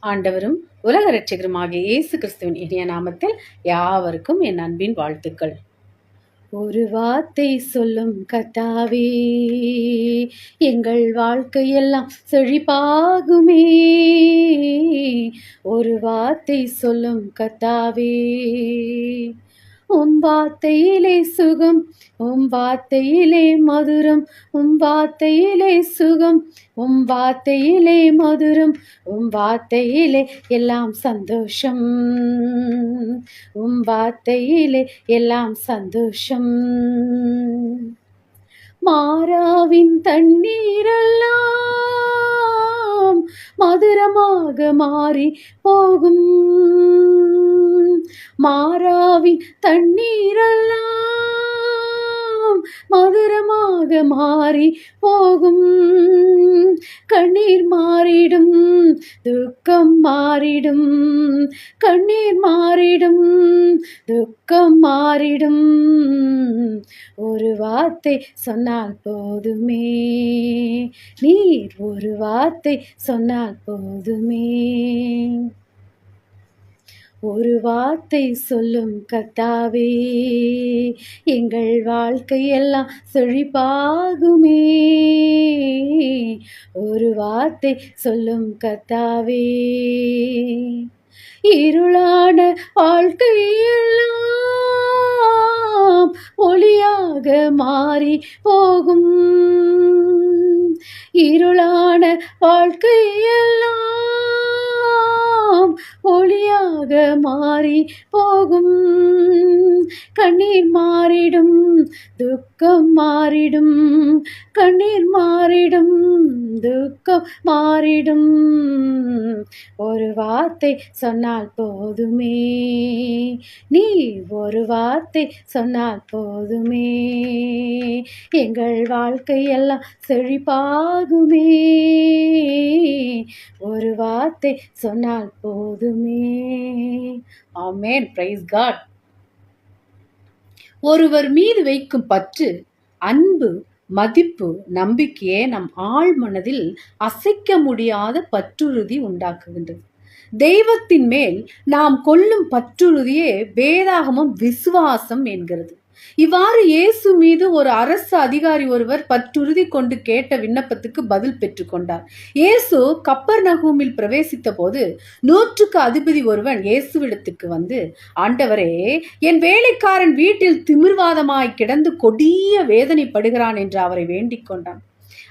ஆண்டவரும் உலக இரட்சகருமாகிய இயேசு கிறிஸ்துவின் இனிய நாமத்தில் யாவருக்கும் என் அன்பின் வாழ்த்துக்கள். ஒரு வார்த்தை சொல்லும் கர்த்தாவே, எங்கள் வாழ்க்கையெல்லாம் செழிப்பாகுமே. ஒரு வார்த்தை சொல்லும் கர்த்தாவே, உம் வார்த்தையிலே சுகம், உம் வார்த்தையிலே மதுரம், உம் வார்த்தையிலே சுகம், உம் வார்த்தையிலே மதுரம், உம் வார்த்தையிலே எல்லாம் சந்தோஷம், உம் வார்த்தையிலே எல்லாம் சந்தோஷம். மாறாவின் தண்ணீரெல்லாம் மதுரமாக மாறி போகும், மாறாவின் தண்ணீரெல்லாம் மதுரமாக மாறி போகும். கண்ணீர் மாறிடும், துக்கம் மாறிடும், கண்ணீர் மாறிடும், துக்கம் மாறிடும். ஒரு வார்த்தை சொன்னால் போதுமே, நீர் ஒரு வார்த்தை சொன்னால் போதுமே. ஒரு வார்த்தை சொல்லும் கர்த்தாவே, எங்கள் வாழ்க்கையெல்லாம் செழிப்பாகுமே. ஒரு வார்த்தை சொல்லும் கர்த்தாவே, இருளான வாழ்க்கையெல்லாம் ஒளியாக மாறி போகும், இருளான வாழ்க்கையெல்லாம் ஒளியாக மாறி போகும். கண்ணீர் மாறிடும், துக்கம் மாறிடும், கண்ணீர் மாறிடும், துக்கம் மாறிடும். ஒரு வார்த்தை சொன்னால் போதுமே, நீ ஒரு வார்த்தை சொன்னால் போதுமே. எங்கள் வாழ்க்கையெல்லாம் செழிப்பாகுமே. ஒரு வார்த்தை சொன்னால் போதுமே. ஆமென். Praise God. ஒருவர் மீது வைக்கும் பற்று, அன்பு, மதிப்பு, நம்பிக்கையே நம் ஆழ் மனதில் அசைக்க முடியாத பற்றுறுதி உண்டாக்குகின்றது. தெய்வத்தின் மேல் நாம் கொள்ளும் பற்றுறுதியே வேதாகமம் விசுவாசம் என்கிறது. இவ்வாறு இயேசு மீது ஒரு அரசு அதிகாரி ஒருவர் பற்றுறுதி கொண்டு கேட்ட விண்ணப்பத்துக்கு பதில் பெற்றுக்கொண்டார். இயேசு கப்பர்நகூமில் பிரவேசித்த போது 100க்கு அதிபதி ஒருவன் இயேசுவிடத்துக்கு வந்து, ஆண்டவரே, என் வேலைக்காரன் வீட்டில் திமிர்வாதமாய் கிடந்து கொடிய வேதனைப்படுகிறான் என்று அவரை வேண்டிக் கொண்டான்.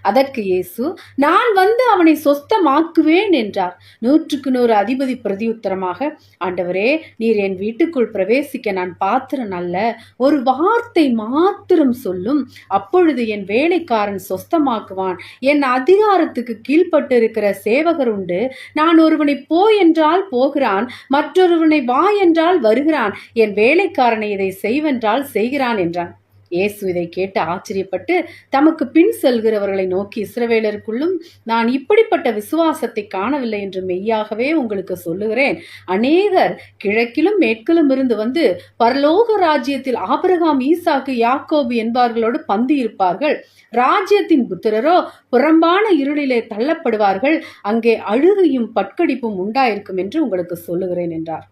அதற்கு இயேசு, நான் வந்து அவனை சொஸ்தமாக்குவேன் என்றார். 100க்கு 100 அதிபதி பிரதியுத்தரமாக, ஆண்டவரே, நீர் என் வீட்டுக்குள் பிரவேசிக்க நான் பாத்திரன் அல்ல, ஒரு வார்த்தை மாத்திரம் சொல்லும், அப்பொழுது என் வேலைக்காரன் சொஸ்தமாக்குவான். என் அதிகாரத்துக்கு கீழ்பட்டு இருக்கிற சேவகர் உண்டு. நான் ஒருவனை போ என்றால் போகிறான், மற்றொருவனை வா என்றால் வருகிறான், என் வேலைக்காரனை இதை செய்வென்றால் செய்கிறான் என்றான். இயேசு இதை கேட்டு ஆச்சரியப்பட்டு தமக்கு பின் செல்கிறவர்களை நோக்கி, இஸ்ரவேலருக்குள்ளும் நான் இப்படிப்பட்ட விசுவாசத்தை காணவில்லை என்று மெய்யாகவே உங்களுக்கு சொல்லுகிறேன். அநேகர் கிழக்கிலும் மேற்கிலும் இருந்து வந்து பரலோக ராஜ்யத்தில் ஆபிரகாம், ஈசாக்கு, யாக்கோபு என்பவர்களோடு பந்தி இருப்பார்கள். ராஜ்யத்தின் புத்திரரோ புறம்பான இருளிலே தள்ளப்படுவார்கள். அங்கே அழுகையும் பட்கடிப்பும் உண்டாயிருக்கும் என்று உங்களுக்கு சொல்லுகிறேன் என்றார்.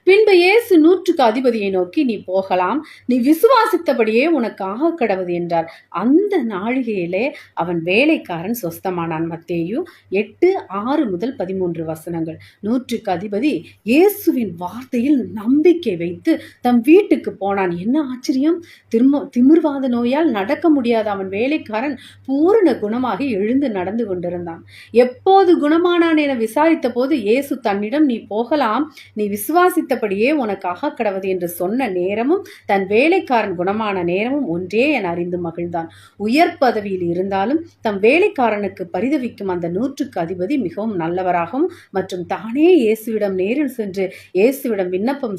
பின்பு இயேசு 100க்கு அதிபதியை நோக்கி, நீ போகலாம், நீ விசுவாசித்தபடியே உனக்கு ஆக கடவது என்றார். அந்த நாழிகையிலே அவன் வேலைக்காரன் சொஸ்தமானான். மத்தேயு 8:6-13 வசனங்கள். 100க்கு அதிபதி இயேசுவின் வார்த்தையில் நம்பிக்கை வைத்து தம் வீட்டுக்கு போனான். என்ன ஆச்சரியம்! திமிர்வாத நோயால் நடக்க முடியாத அவன் வேலைக்காரன் பூரண குணமாக எழுந்து நடந்து கொண்டிருந்தான். எப்போது குணமானான் என விசாரித்த போது இயேசு தன்னிடம், நீ போகலாம், நீ விசுவாசித்தபடியே உனக்காக கடவது என்று சொன்ன நேரமும் தன் வேலைக்காரன் குணமான நேரமும் ஒன்றே என அறிந்து மகிழ்ந்தான். உயர் பதவியில் இருந்தாலும் தம் வேலைக்காரனுக்கு பரிதவிக்கும் அந்த 100க்கு அதிபதி மிகவும் நல்லவராகவும் மற்றும் தானே இயேசுவிடம் நேரில் சென்று இயேசுவிடம் விண்ணப்பம்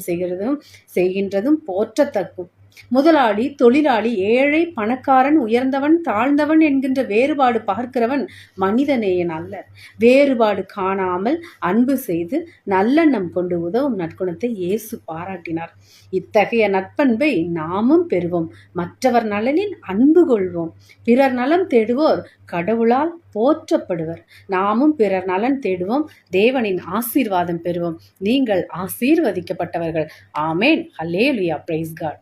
செய்கின்றதும் போற்றத்தக்கும். முதலாளி, தொழிலாளி, ஏழை, பணக்காரன், உயர்ந்தவன், தாழ்ந்தவன் என்கின்ற வேறுபாடு பார்க்கிறவன் மனிதநேயன் அல்ல. வேறுபாடு காணாமல் அன்பு செய்து நல்லெண்ணம் கொண்டு உதவும் நற்குணத்தை இயேசு பாராட்டினார். இத்தகைய நற்பண்பை நாமும் பெறுவோம். மற்றவர் நலனில் அன்பு கொள்வோம். பிறர் நலம் தேடுவோர் கடவுளால் போற்றப்படுவர். நாமும் பிறர் நலன் தேடுவோம். தேவனின் ஆசீர்வாதம் பெறுவோம். நீங்கள் ஆசீர்வதிக்கப்பட்டவர்கள். ஆமேன். அல்லேலூயா. Price God.